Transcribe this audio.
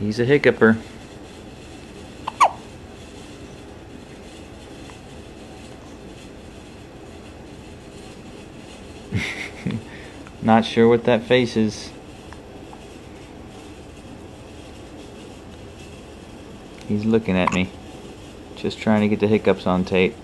He's a hiccuper. Not sure what that face is. He's looking at me. Just trying to get the hiccups on tape.